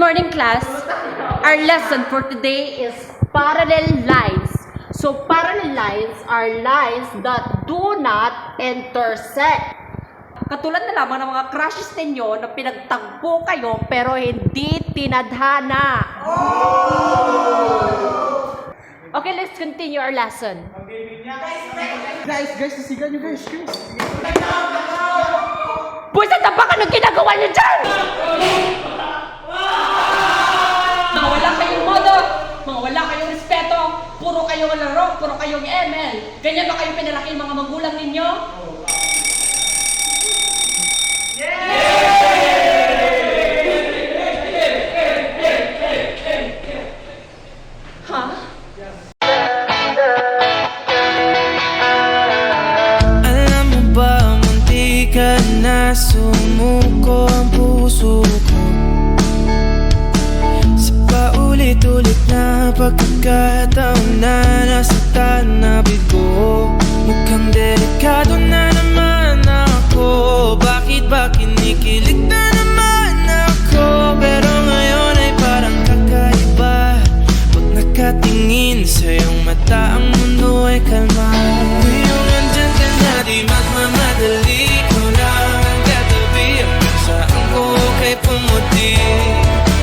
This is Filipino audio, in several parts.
morning, class. Our lesson for today is parallel lines. So, parallel lines are lines that do not intersect. Katulad na lamang ng mga crushes ninyo na pinagtagpo kayo pero hindi tinadhana. Okay, let's continue our lesson. Guys, nasigan nyo guys. Buisit na baka anong ginagawa nyo dyan? Mga wala kayong modo, mga wala kayong respeto, puro kayong laro, puro kayong ML. Ganyan ba kayo pinalaki yung mga magulang ninyo? Ha? Alam mo ba, munti ka na sumuko ang puso ko sa paulit-ulit na pagkakataon na nasaktan na bigo. Mukhang delikado na naman ako. Bakit ba kinikilig na naman ako? Pero ngayon ay parang kakaiba. Pag nakatingin sa iyong mata, ang mundo ay kalma. Ngayong andyan ka na, di magmamadali. Ikaw lang ang katabi. Ang saan ko kay pumuti.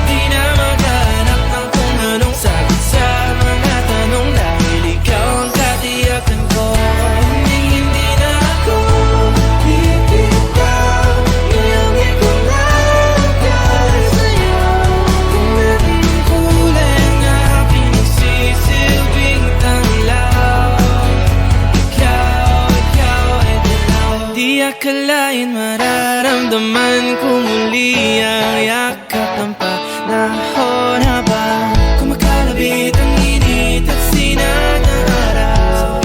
Di na maghanap ng kung anong sagot sa mga tanong. Dahil ikaw ang katiyakan ko. Hindi na ako bibitaw. Ngayong ikaw lang para sa'yo. Tingnan ang kulay ng aking nagsisilbing tanglaw. Ikaw ay dilaw. Di akalain mararamdaman ko muli ang yakap ng panahon habang kumakalabit ang init at sinag ng araw.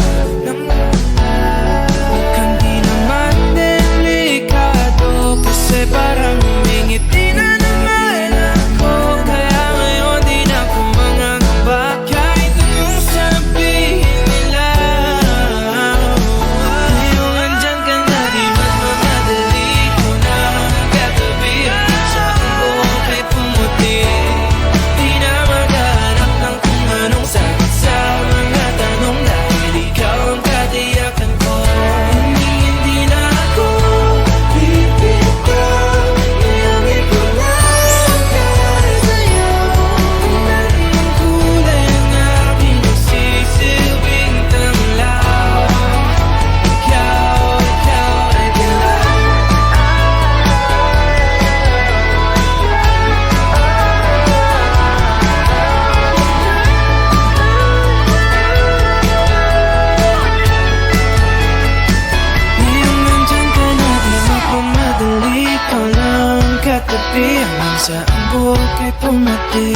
Mukhang di naman delikado kasi parang humingiti na naman ako. Kaya ngayon di na ako mangangamba kahit anong sabihin nila. Ngayong andyan ka na, di magmamadali. Ikaw na ang katabi. Ang saan ko kay pumuti. Di na maghanap ng kung anong sagot sa mga tanong. Dahil ikaw ang katiyakan ko. Hindi na ako bibitaw. Ngayong ikaw lang para sa'yo. Tingnan ang kulay ng aking nagsisilbing tanglaw. Ikaw ay dilaw. Ngayong nandyan ka na, di magmamadali. Ikaw lang ang katabi. Hanggang sa ang buhok ay pumati.